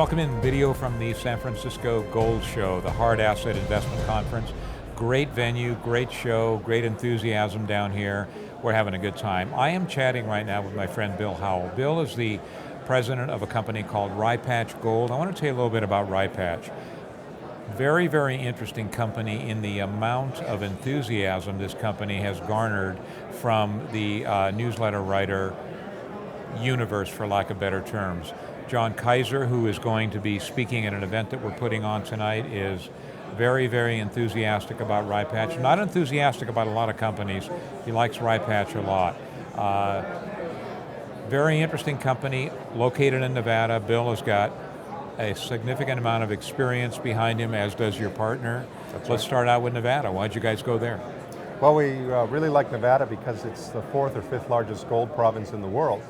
welcome in video from the San Francisco Gold Show, the Hard Asset Investment Conference. Great venue, great show, great enthusiasm down here. We're having a good time. I am chatting right now with my friend Bill Howald. Bill is the president of a company called Rye Patch Gold. I want to tell you a little bit about Rye Patch. Very, very interesting company in the amount of enthusiasm this company has garnered from the newsletter writer universe, for lack of better terms. John Kaiser, who is going to be speaking at an event that we're putting on tonight, is very, very enthusiastic about Rye Patch. Not enthusiastic about a lot of companies. He likes Rye Patch a lot. Very interesting company, located in Nevada. Bill has got a significant amount of experience behind him, as does your partner. Let's start out with Nevada. Why'd you guys go there? Well, we really like Nevada because it's the fourth or fifth largest gold province in the world.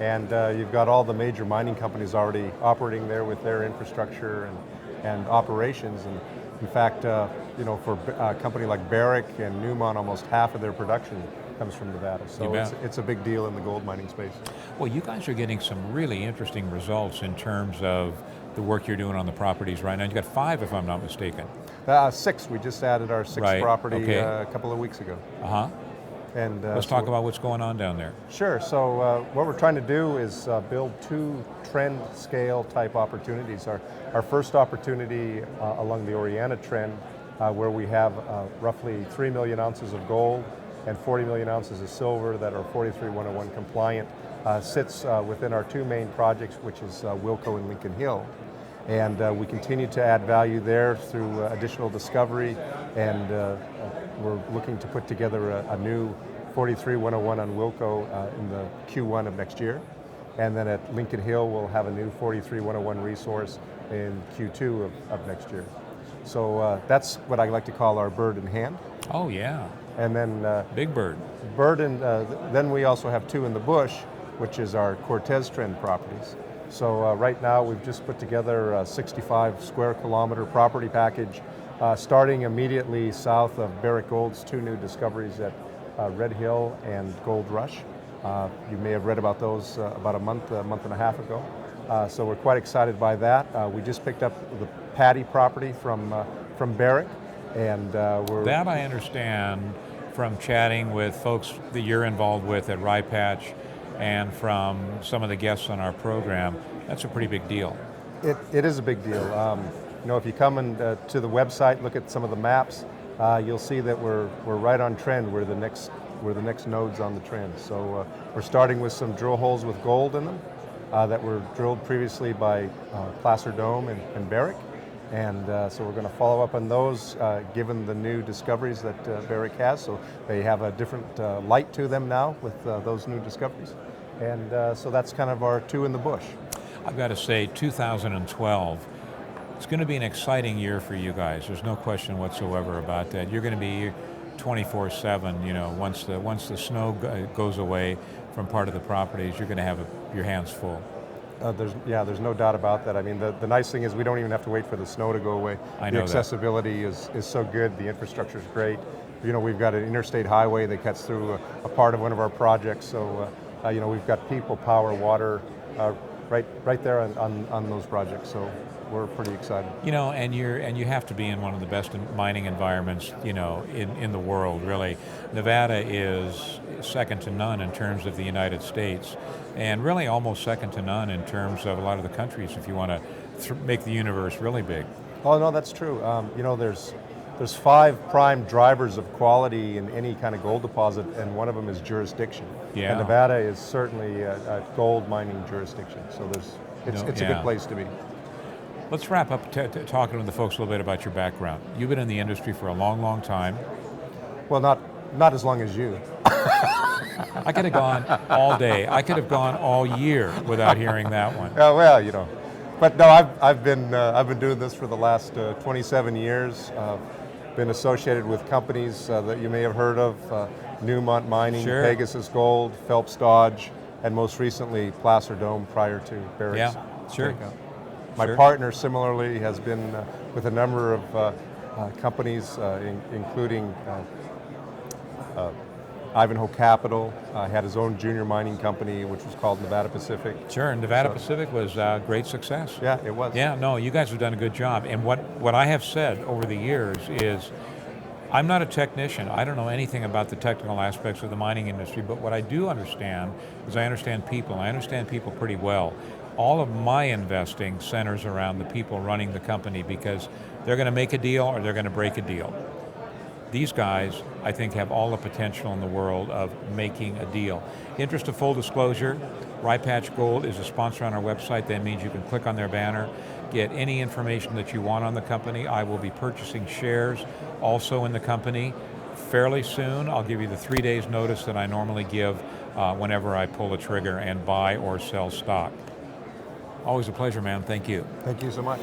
And you've got all the major mining companies already operating there with their infrastructure and operations. And in fact, for a company like Barrick and Newmont, almost half of their production comes from Nevada. So it's a big deal in the gold mining space. Well, you guys are getting some really interesting results in terms of the work you're doing on the properties right now. You've got 5, if I'm not mistaken. 6. We just added our 6th property a couple of weeks ago. And let's talk about what's going on down there. Sure. So what we're trying to do is build 2 trend scale type opportunities. Our first opportunity along the Oriana trend, where we have roughly 3 million ounces of gold and 40 million ounces of silver that are 43-101 compliant, sits within our 2 main projects, which is Wilco and Lincoln Hill. And we continue to add value there through additional discovery, and we're looking to put together a new 43-101 on Wilco in the Q1 of next year. And then at Lincoln Hill, we'll have a new 43-101 resource in Q2 of next year. So that's what I like to call our bird in hand. Oh, yeah. And then big bird. Then we also have 2 in the bush, which is our Cortez trend properties. So right now we've just put together a 65 square kilometer property package, starting immediately south of Barrick Gold's 2 new discoveries at Red Hill and Gold Rush. You may have read about those about a month and a half ago. So we're quite excited by that. We just picked up the Paddy property from Barrick, and that I understand from chatting with folks that you're involved with at Rye Patch, and from some of the guests on our program. That's a pretty big deal. It is a big deal. If you come to the website, look at some of the maps, you'll see that we're right on trend. We're the next nodes on the trend. So we're starting with some drill holes with gold in them that were drilled previously by Placer Dome and Barrick. And so we're going to follow up on those, given the new discoveries that Barrick has. So they have a different light to them now with those new discoveries. And so that's kind of our 2 in the bush. I've got to say, 2012, it's going to be an exciting year for you guys. There's no question whatsoever about that. You're going to be 24/7. Once the snow goes away from part of the properties, you're going to have your hands full. There's no doubt about that. I mean, the nice thing is we don't even have to wait for the snow to go away. The accessibility is so good. The infrastructure is great. We've got an interstate highway that cuts through a part of one of our projects. So, we've got people, power, water, right there on those projects. So we're pretty excited. And you have to be in one of the best mining environments, in the world, really. Nevada is second to none in terms of the United States, and really almost second to none in terms of a lot of the countries, if you want to make the universe really big. Oh, no, that's true. There's 5 prime drivers of quality in any kind of gold deposit, and one of them is jurisdiction. Yeah. And Nevada is certainly a gold mining jurisdiction, so it's a good place to be. Let's wrap up talking with the folks a little bit about your background. You've been in the industry for a long, long time. Well, not as long as you. I could have gone all day. I could have gone all year without hearing that one. But no, I've been doing this for the last 27 years. Been associated with companies that you may have heard of: Newmont Mining, Sure. Pegasus Gold, Phelps Dodge, and most recently Placer Dome prior to Barrick's. Yeah, sure. My partner similarly has been with a number of companies, including Ivanhoe Capital had his own junior mining company, which was called Nevada Pacific. Sure, and Nevada Pacific was a great success. Yeah, it was. Yeah, no, you guys have done a good job. And what I have said over the years is, I'm not a technician. I don't know anything about the technical aspects of the mining industry, but what I do understand is I understand people. I understand people pretty well. All of my investing centers around the people running the company because they're going to make a deal or they're going to break a deal. These guys, I think, have all the potential in the world of making a deal. In the interest of full disclosure, Rye Patch Gold is a sponsor on our website. That means you can click on their banner, get any information that you want on the company. I will be purchasing shares also in the company fairly soon. I'll give you the 3 days notice that I normally give whenever I pull a trigger and buy or sell stock. Always a pleasure, man. Thank you. Thank you so much.